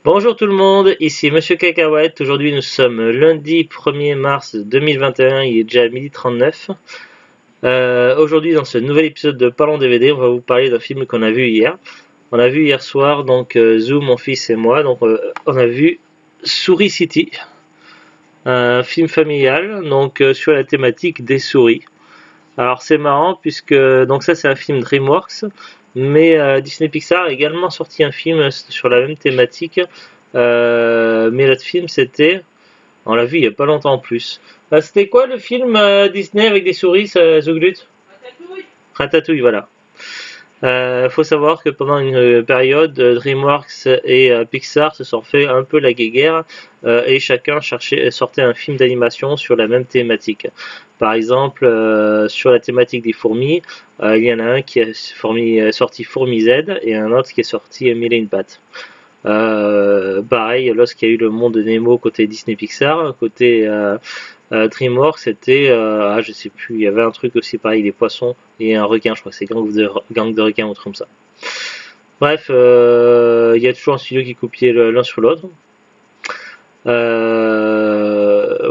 Bonjour tout le monde, ici Monsieur Cacahuète. Aujourd'hui nous sommes lundi 1er mars 2021, il est déjà 12h39. Aujourd'hui dans ce nouvel épisode de Parlons DVD, on va vous parler d'un film qu'on a vu hier. On a vu hier soir, donc Zoom, mon fils et moi, donc on a vu Souris City, un film familial donc sur la thématique des souris. Alors c'est marrant puisque donc ça c'est un film DreamWorks, mais Disney Pixar a également sorti un film sur la même thématique. Mais l'autre film c'était, on l'a vu il y a pas longtemps en plus. C'était quoi le film Disney avec des souris, Zouglut? Ratatouille. Ratatouille, voilà. Faut savoir que pendant une période, DreamWorks et Pixar se sont fait un peu la guéguerre et chacun sortait un film d'animation sur la même thématique. Par exemple, sur la thématique des fourmis, il y en a un qui est sorti Fourmi Z et un autre qui est sorti Mille et une pattes. Pareil, lorsqu'il y a eu le monde de Nemo côté Disney Pixar, côté DreamWorks, c'était, je sais plus, il y avait un truc aussi pareil, des poissons et un requin, je crois que c'est gang de requins ou un truc comme ça. Bref, il y a toujours un studio qui copiait l'un sur l'autre.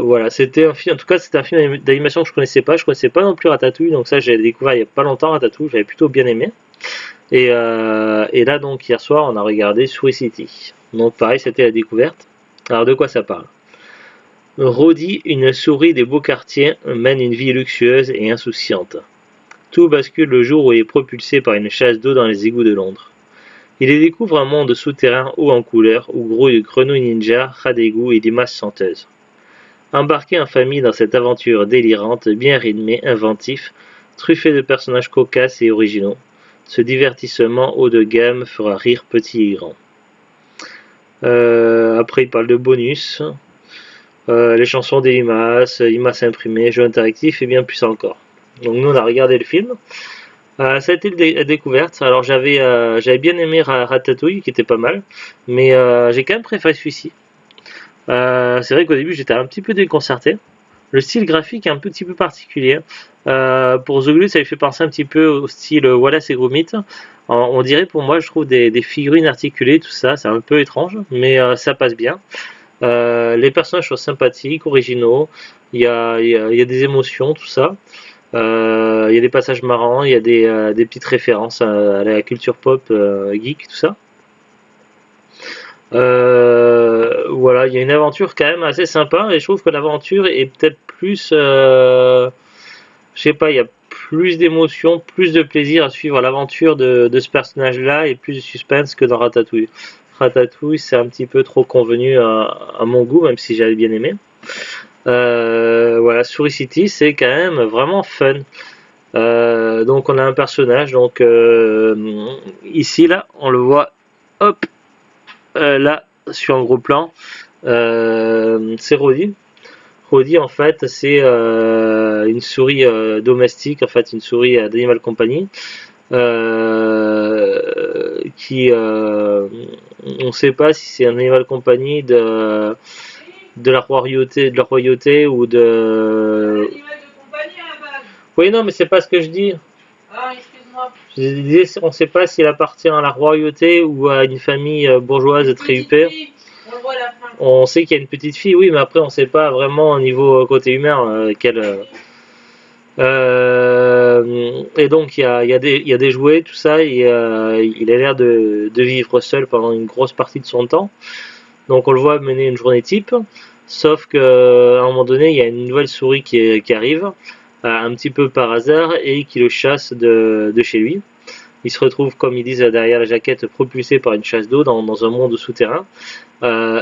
Voilà, c'était un film, en tout cas c'était un film d'animation que je connaissais pas non plus Ratatouille, donc ça j'ai découvert il y a pas longtemps Ratatouille, j'avais plutôt bien aimé. Et là donc hier soir on a regardé Souris City. Donc pareil c'était la découverte. Alors de quoi ça parle? Rodi, une souris des beaux quartiers, mène une vie luxueuse et insouciante. Tout bascule le jour où il est propulsé par une chasse d'eau dans les égouts de Londres. Il y découvre un monde souterrain haut en couleurs où grouillent grenouilles ninja, rats d'égout et limaces chanteuses. Embarqué en famille dans cette aventure délirante, bien rythmée, inventif, truffé de personnages cocasses et originaux, ce divertissement haut de gamme fera rire petits et grands. Après il parle de bonus, les chansons des limaces, limaces imprimées, jeux interactifs et bien plus encore. Donc nous on a regardé le film. Ça a été la découverte. Alors j'avais bien aimé Ratatouille qui était pas mal, mais j'ai quand même préféré celui-ci. C'est vrai qu'au début j'étais un petit peu déconcerté. Le style graphique est un petit peu particulier. Pour The Glue, ça lui fait penser un petit peu au style Wallace et Gromit. On dirait pour moi, je trouve des figurines articulées, tout ça, c'est un peu étrange, mais ça passe bien. Les personnages sont sympathiques, originaux, il y a des émotions, tout ça. Il y a des passages marrants, il y a des petites références à la culture pop geek, tout ça. Voilà, il y a une aventure quand même assez sympa et je trouve que l'aventure est peut-être plus, je sais pas, il y a plus d'émotion, plus de plaisir à suivre l'aventure de ce personnage-là et plus de suspense que dans Ratatouille. Ratatouille, c'est un petit peu trop convenu à mon goût, même si j'avais bien aimé. Voilà, Souris City, c'est quand même vraiment fun. Donc on a un personnage, donc ici là, on le voit, hop, là sur un gros plan, c'est Rodi. Rodi en fait c'est une souris domestique, en fait une souris d'Animal Company, qui on ne sait pas si c'est un Animal Company de la royauté ou C'est un de. animal de compagnie à la base. Oui non mais c'est pas ce que je dis. Ah, excuse-moi. Je disais on ne sait pas s'il appartient à la royauté ou à une famille bourgeoise Une très petite huppée. fille. On le voit à la fin. On sait qu'il y a une petite fille, oui, mais après on sait pas vraiment au niveau côté humain et donc il y a des jouets, tout ça, et il a l'air de vivre seul pendant une grosse partie de son temps. Donc on le voit mener une journée type, sauf que à un moment donné il y a une nouvelle souris qui arrive, un petit peu par hasard, et qui le chasse de chez lui. Il se retrouve, comme ils disent derrière la jaquette, propulsé par une chasse d'eau dans un monde souterrain.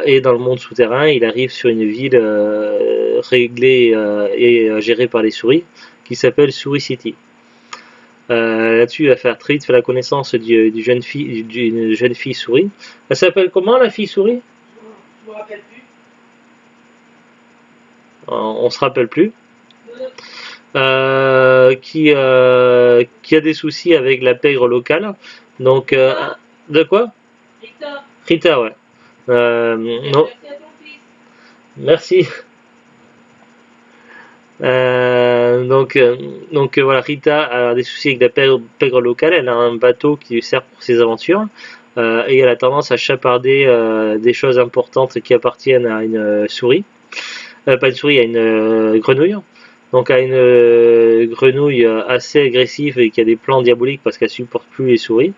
Et dans le monde souterrain, il arrive sur une ville réglée et gérée par les souris, qui s'appelle Souris City. Là-dessus, il va faire très vite la connaissance d'une jeune fille souris. Elle s'appelle comment la fille souris? Je me rappelle plus. On se rappelle plus. Euh, Qui a des soucis avec la pègre locale. Donc, de quoi? Rita. Rita, ouais. Non, Merci à ton fils. merci. Voilà, Rita a des soucis avec la pègre locale. Elle a un bateau qui lui sert pour ses aventures. et elle a tendance à chaparder des choses importantes qui appartiennent à une souris. Pas une souris, à une grenouille. Donc à une grenouille assez agressive et qui a des plans diaboliques parce qu'elle supporte plus les souris.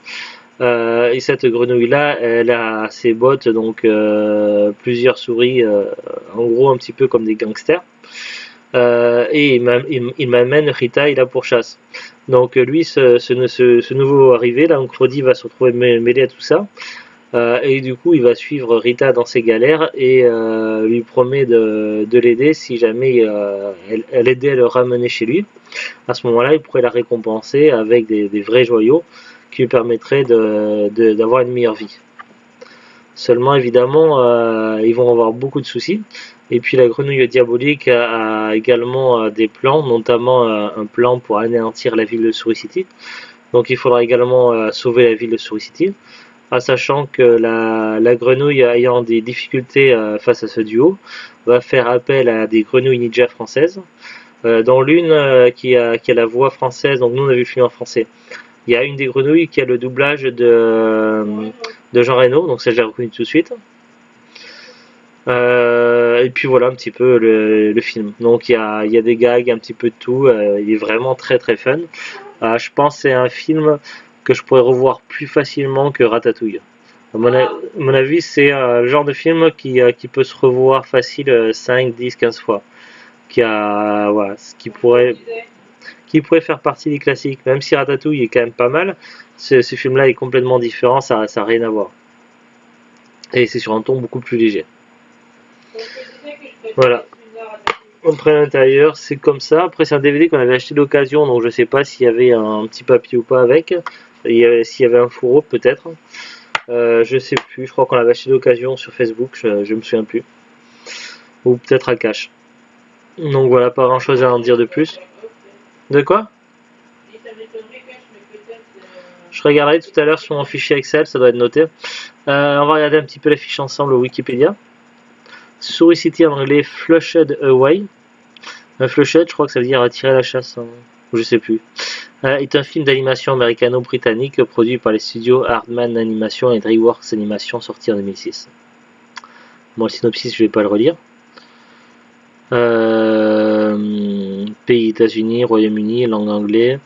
Et cette grenouille-là, elle a à ses bottes donc plusieurs souris, en gros un petit peu comme des gangsters. Et il m'amène Rita, il a pour chasse. Donc lui, ce nouveau arrivé, là, donc Roddy va se retrouver mêlé à tout ça. Et du coup, il va suivre Rita dans ses galères et lui promet de l'aider si jamais elle aidait à le ramener chez lui. À ce moment-là, il pourrait la récompenser avec des vrais joyaux qui lui permettraient d'avoir une meilleure vie. Seulement, évidemment, ils vont avoir beaucoup de soucis. Et puis la grenouille diabolique a également des plans, notamment un plan pour anéantir la ville de Souris City. Donc il faudra également sauver la ville de Souris City, sachant que la grenouille ayant des difficultés face à ce duo va faire appel à des grenouilles ninja françaises, dont l'une qui a la voix française, donc nous on a vu le film en français. Il y a une des grenouilles qui a le doublage de Jean Reno, donc ça je l'ai reconnu tout de suite. Et puis voilà un petit peu le film. Donc il y a des gags, un petit peu de tout. Il est vraiment très très fun. Je pense que c'est un film que je pourrais revoir plus facilement que Ratatouille. À mon avis, c'est le genre de film qui peut se revoir facile 5, 10, 15 fois. Voilà, qui pourrait faire partie des classiques. Même si Ratatouille est quand même pas mal, ce film-là est complètement différent, ça n'a rien à voir. Et c'est sur un ton beaucoup plus léger. Voilà. Après l'intérieur, c'est comme ça. Après, c'est un DVD qu'on avait acheté d'occasion, donc je sais pas s'il y avait un petit papier ou pas avec. S'il y avait un fourreau, peut-être. Je sais plus. Je crois qu'on l'avait acheté d'occasion sur Facebook. Je me souviens plus. Ou peut-être à cash. Donc voilà, pas grand chose à en dire de plus. De quoi? Je regarderai tout à l'heure sur mon fichier Excel, ça doit être noté. On va regarder un petit peu la fiche ensemble au Wikipédia. Souris City en anglais, Flushed Away. Flushed, je crois que ça veut dire tirer la chasse, hein. Je sais plus. Est un film d'animation américano-britannique produit par les studios Hardman Animation et DreamWorks Animation, sorti en 2006. Bon, le synopsis, je vais pas le relire. Pays États-Unis, Royaume-Uni, langue anglaise.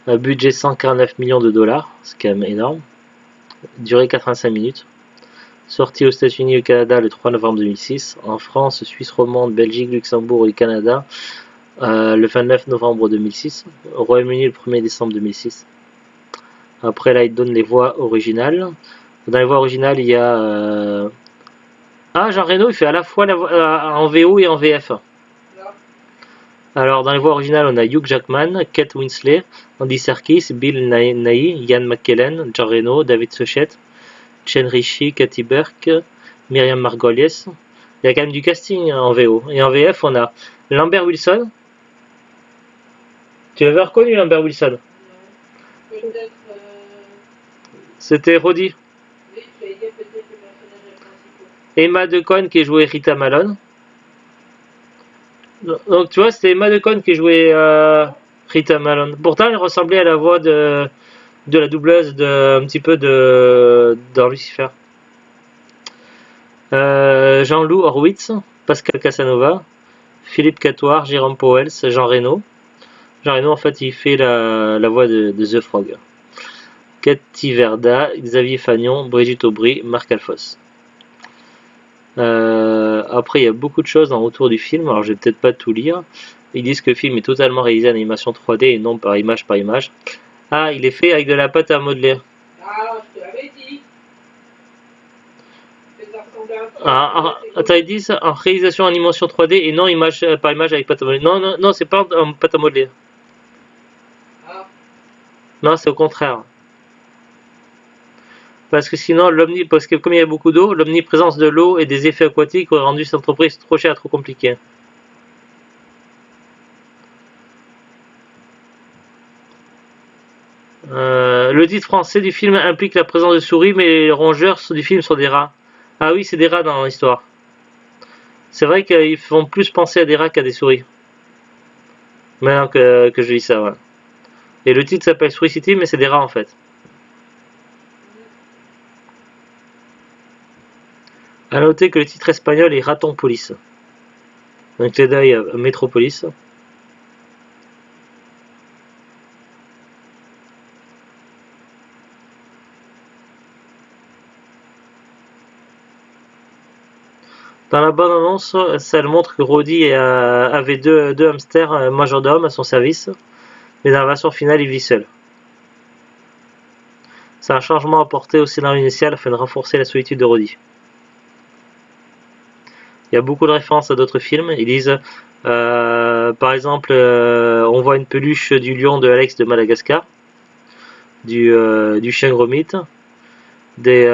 Budget 149 millions de dollars, c'est quand même énorme. Durée 85 minutes. Sorti aux États-Unis et au Canada le 3 novembre 2006. En France, Suisse romande, Belgique, Luxembourg et Canada le 29 novembre 2006. Au Royaume-Uni le 1er décembre 2006. Après là, il donne les voix originales. Dans les voix originales, il y a... Jean Reno, il fait à la fois en VO et en VF. Alors, dans les voix originales, on a Hugh Jackman, Kate Winslet, Andy Serkis, Bill Nighy, Ian McKellen, Jean Reno, David Suchet, Chen Rishi, Katy Burke, Myriam Margolyes. Il y a quand même du casting en VO. Et en VF, on a Lambert Wilson. Tu l'avais reconnu, Lambert Wilson? C'était Roddy. Emma DeConn qui jouait Rita Malone. Donc tu vois, c'était Emma DeConn qui jouait Rita Malone. Pourtant, elle ressemblait à la voix de la doubleuse un petit peu dans Lucifer. Jean-Loup Horwitz, Pascal Casanova, Philippe Catoire, Jérôme Powell, Jean Reno. Jean Reno, en fait, il fait la voix de The Frog. Cathy Verda, Xavier Fagnon, Brigitte Aubry, Marc Alphos. Après, il y a beaucoup de choses autour du film, alors je vais peut-être pas tout lire. Ils disent que le film est totalement réalisé en animation 3D et non par image par image. Il est fait avec de la pâte à modeler. Je te l'avais dit. T'as dit ça en réalisation en animation 3D et non image par image avec pâte à modeler. Non, c'est pas en pâte à modeler. Non, c'est au contraire. Parce que sinon, parce que comme il y a beaucoup d'eau, l'omniprésence de l'eau et des effets aquatiques aurait rendu cette entreprise trop chère et trop compliquée. Le titre français du film implique la présence de souris, mais les rongeurs du film sont des rats. Ah oui, c'est des rats dans l'histoire. C'est vrai qu'ils font plus penser à des rats qu'à des souris. Maintenant que je dis ça, ouais. Et le titre s'appelle Souris City, mais c'est des rats en fait. A noter que le titre espagnol est Raton Police. Un clin d'œil à Metropolis. Dans la bonne annonce, ça montre que Roddy avait deux hamsters majordomes à son service, mais dans la version finale, il vit seul. C'est un changement apporté au scénario initial afin de renforcer la solitude de Roddy. Il y a beaucoup de références à d'autres films. Ils disent, par exemple, on voit une peluche du lion de Alex de Madagascar, du chien Gromit, des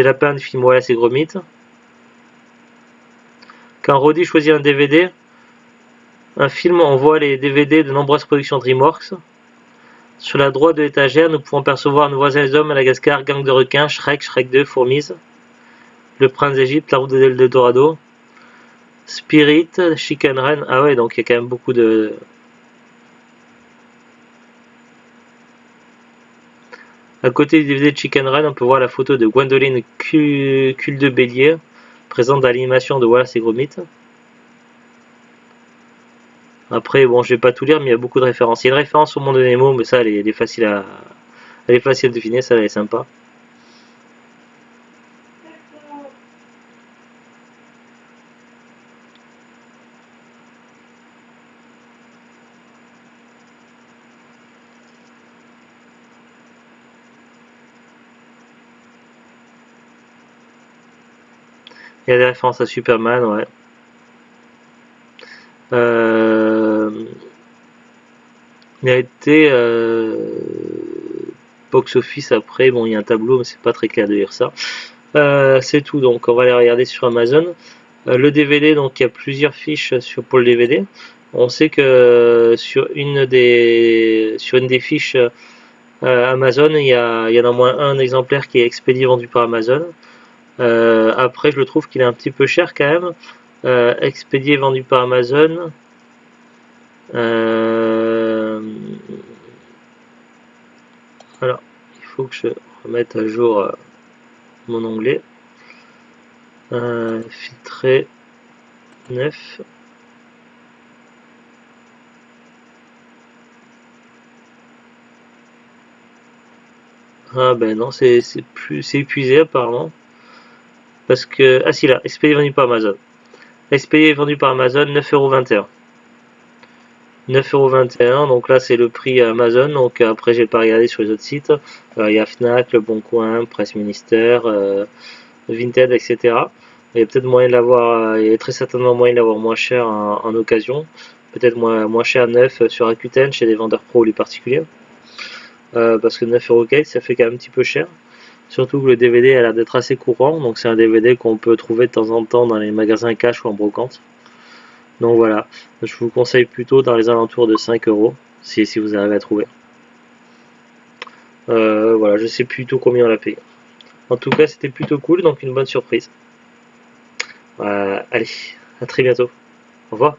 lapins du film Wallace et Gromit. Quand Roddy choisit un DVD, un film, on voit les DVD de nombreuses productions DreamWorks. Sur la droite de l'étagère, nous pouvons percevoir Nos voisins les hommes, Madagascar, Gang de requins, Shrek, Shrek 2, Fourmise, Le Prince d'Égypte, La route de Eldorado, Spirit, Chicken Run. Ah ouais, donc il y a quand même beaucoup de... À côté du DVD de Chicken Run, on peut voir la photo de Gwendoline Cul de Bélier, présente dans l'animation de Wallace et Gromit. Après, bon, je vais pas tout lire, mais il y a beaucoup de références. Il y a une référence au monde de Nemo, mais ça, elle est facile à deviner, ça, elle est sympa. Il y a des références à Superman, ouais. Il a été box office après, bon il y a un tableau mais c'est pas très clair de lire ça. C'est tout, donc on va aller regarder sur Amazon. Le DVD, donc il y a plusieurs fiches pour le DVD. On sait que sur une des fiches Amazon, il y en a au moins un exemplaire qui est expédié vendu par Amazon. Après je le trouve qu'il est un petit peu cher quand même. Expédié vendu par Amazon. Alors, il faut que je remette à jour mon onglet. Filtré 9. Ah ben non, c'est épuisé apparemment. Parce que... Ah si là, expédié vendu par Amazon. Expédié vendu par Amazon, 9,21€. 9,21€, donc là c'est le prix Amazon, donc après j'ai pas regardé sur les autres sites, il y a Fnac, Le Bon Coin, Presse Ministère, Vinted, etc. Il y a peut-être moyen de l'avoir, il y a très certainement moyen de l'avoir moins cher en occasion, peut-être moins cher neuf sur Rakuten chez des vendeurs pro ou les particuliers, parce que 9,4€ ça fait quand même un petit peu cher. Surtout que le DVD a l'air d'être assez courant, donc c'est un DVD qu'on peut trouver de temps en temps dans les magasins cash ou en brocante. Donc voilà, je vous conseille plutôt dans les alentours de 5€, si vous arrivez à trouver. Voilà, je sais plutôt combien on l'a payé. En tout cas, c'était plutôt cool, donc une bonne surprise. Allez, à très bientôt. Au revoir.